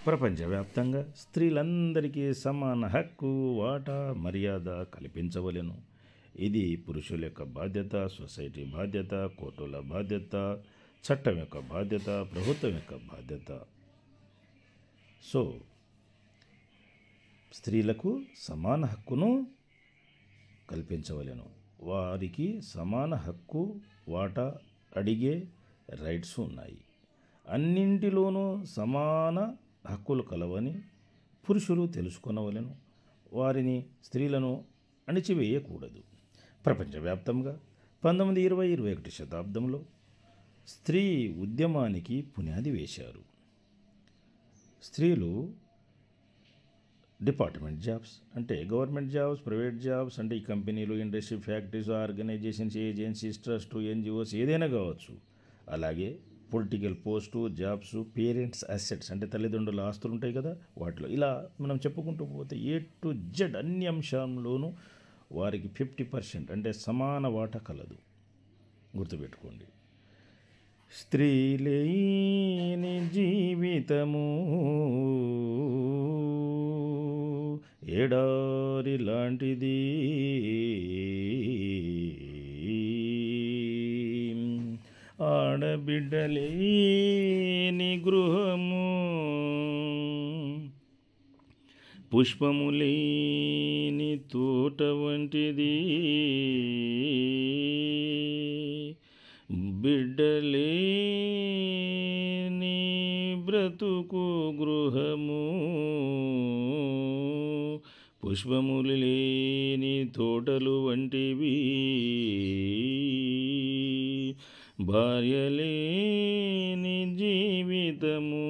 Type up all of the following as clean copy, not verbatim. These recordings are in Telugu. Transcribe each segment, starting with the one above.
ప్రపంచవ్యాప్తంగా స్త్రీలందరికీ సమాన హక్కు, వాటా, మర్యాద కల్పించవలెను. ఇది పురుషుల యొక్క బాధ్యత, సొసైటీ బాధ్యత, కోర్టుల బాధ్యత, చట్టం యొక్క బాధ్యత, ప్రభుత్వం యొక్క బాధ్యత. సో స్త్రీలకు సమాన హక్కును కల్పించవలెను. వారికి సమాన హక్కు, వాటా అడిగే రైట్స్ ఉన్నాయి. అన్నింటిలోనూ సమాన హక్కులు కలవని పురుషులు తెలుసుకొనవలెను. వారిని, స్త్రీలను అణిచివేయకూడదు. ప్రపంచవ్యాప్తంగా 19, 20, 21 శతాబ్దంలో స్త్రీ ఉద్యమానికి పునాది వేశారు. స్త్రీలు డిపార్ట్మెంట్ జాబ్స్ అంటే గవర్నమెంట్ జాబ్స్, ప్రైవేట్ జాబ్స్ అంటే ఈ కంపెనీలు, industry, factories, organisations, agencies, trust, NGOs ఏదైనా కావచ్చు. అలాగే political post, jobs, parents assets అంటే తల్లిదండ్రుల ఆస్తులు ఉంటాయి కదా, వాటిలో ఇలా మనం చెప్పుకుంటూ పోతే A to Z అన్ని అంశాల్లోనూ వారికి 50% అంటే సమాన వాటా కలదు. గుర్తుపెట్టుకోండి. స్త్రీ లేని జీవితము ఎడారి లాంటిది, ఆడబిడ్డలేని గృహము పుష్పము లేని తోట వంటిది, బిడ్డలేని బ్రతుకు గృహము పుష్పములు లేని తోటలు వంటివి, భార్యలేని జీవితము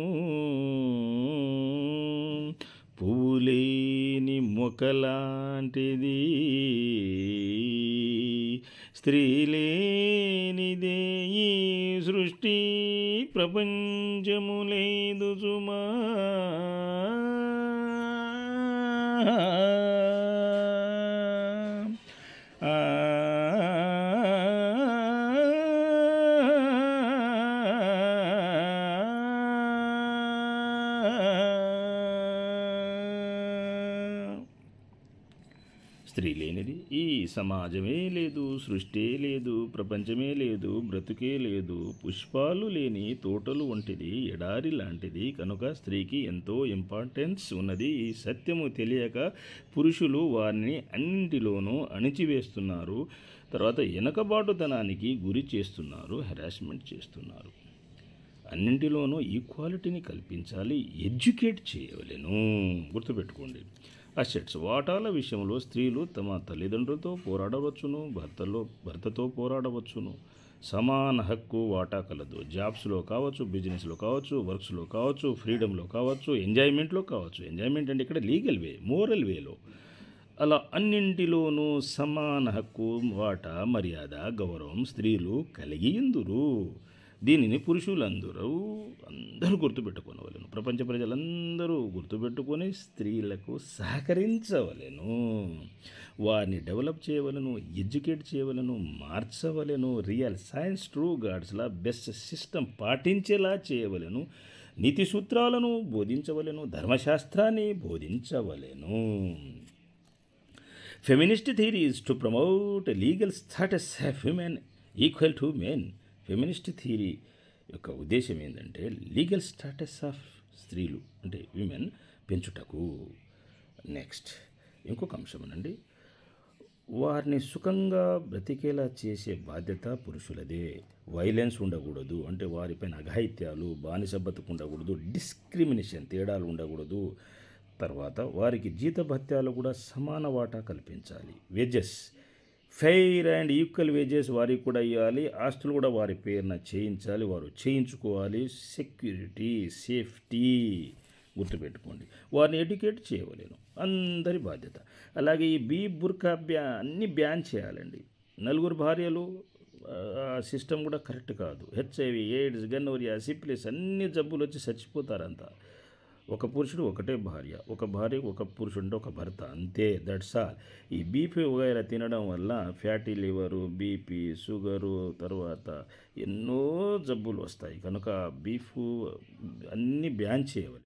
పువ్వులేని మొక్కలాంటిది, స్త్రీ లేనిదే ఈ సృష్టి ప్రపంచము లేదు సుమా. స్త్రీ లేనిది ఈ సమాజమే లేదు, సృష్టి లేదు, ప్రపంచమే లేదు, బ్రతుకే లేదు, పుష్పాలు లేని తోటలు వంటిది, ఎడారి లాంటిది. కనుక స్త్రీకి ఎంతో ఇంపార్టెన్స్ ఉన్నది. ఈ సత్యము తెలియక పురుషులు వారిని అన్నింటిలోనూ అణిచివేస్తున్నారు. తర్వాత వెనకబాటుతనానికి గురి చేస్తున్నారు, హెరాస్మెంట్ చేస్తున్నారు. అన్నింటిలోనూ ఈక్వాలిటీని కల్పించాలి, ఎడ్యుకేట్ చేయవలెను. గుర్తుపెట్టుకోండి. అసెట్స్, వాటాల విషయంలో స్త్రీలు తమ తల్లిదండ్రులతో పోరాడవచ్చును, భర్తతో పోరాడవచ్చును. సమాన హక్కు, వాటా కలదు. జాబ్స్లో కావచ్చు, బిజినెస్లో కావచ్చు, వర్క్స్లో కావచ్చు, ఫ్రీడంలో కావచ్చు, ఎంజాయ్మెంట్లో కావచ్చు. ఎంజాయ్మెంట్ అంటే ఇక్కడ లీగల్ వే, మోరల్ వేలో. అలా అన్నింటిలోనూ సమాన హక్కు, వాటా, మర్యాద, గౌరవం స్త్రీలు కలిగి ఉందురు. దీనిని పురుషులందరూ గుర్తుపెట్టుకోవలెను. ప్రపంచ ప్రజలందరూ గుర్తుపెట్టుకొని స్త్రీలకు సహకరించవలెను, వారిని డెవలప్ చేయవలను, ఎడ్యుకేట్ చేయవలను, మార్చవలెను. రియల్ సైన్స్, ట్రూ గాడ్స్లా బెస్ట్ సిస్టమ్ పాటించేలా చేయవలెను. నీతి సూత్రాలను బోధించవలెను, ధర్మశాస్త్రాన్ని బోధించవలెను. Feminist theory is to promote legal status of women equal to men. Feminist theory యొక్క ఉద్దేశం ఏంటంటే లీగల్ స్టేటస్ ఆఫ్ స్త్రీలు అంటే విమెన్ పెంచుటకు. నెక్స్ట్ ఇంకొక అంశం అనండి, వారిని సుఖంగా బ్రతికేలా చేసే బాధ్యత పురుషులదే. వైలెన్స్ ఉండకూడదు, అంటే వారిపైన అఘాయిత్యాలు, బానిస బతుకు ఉండకూడదు, డిస్క్రిమినేషన్, తేడాలు ఉండకూడదు. తర్వాత వారికి జీతభత్యాలు కూడా సమాన వాటా కల్పించాలి. Wages, fair and equal wages వారికి కూడా ఇవ్వాలి. ఆస్తులు కూడా వారి పేరున చేయించాలి, వారు చేయించుకోవాలి. సెక్యూరిటీ, సేఫ్టీ గుర్తుపెట్టుకోండి. వారిని ఎడ్యుకేట్ చేయవలేను, అందరి బాధ్యత. అలాగే ఈ బుర్కా అన్నీ బ్యాన్ చేయాలండి. నలుగురు భార్యలు సిస్టమ్ కూడా కరెక్ట్ కాదు. HIV, AIDS, గన్నోరియా, సిఫిలిస్ అన్ని జబ్బులు వచ్చి చచ్చిపోతారంతా. ఒక పురుషుడు ఒకటే భార్య, ఒక భార్య ఒక పురుషుడు అంటే ఒక భర్త, అంతే. That's all. ఈ బీపీ వగైరా తినడం వల్ల ఫ్యాటీ లివరు, బీపీ, షుగరు, తర్వాత ఎన్నో జబ్బులు వస్తాయి. కనుక బీఫ్ అన్నీ బ్యాన్ చేయవాలి.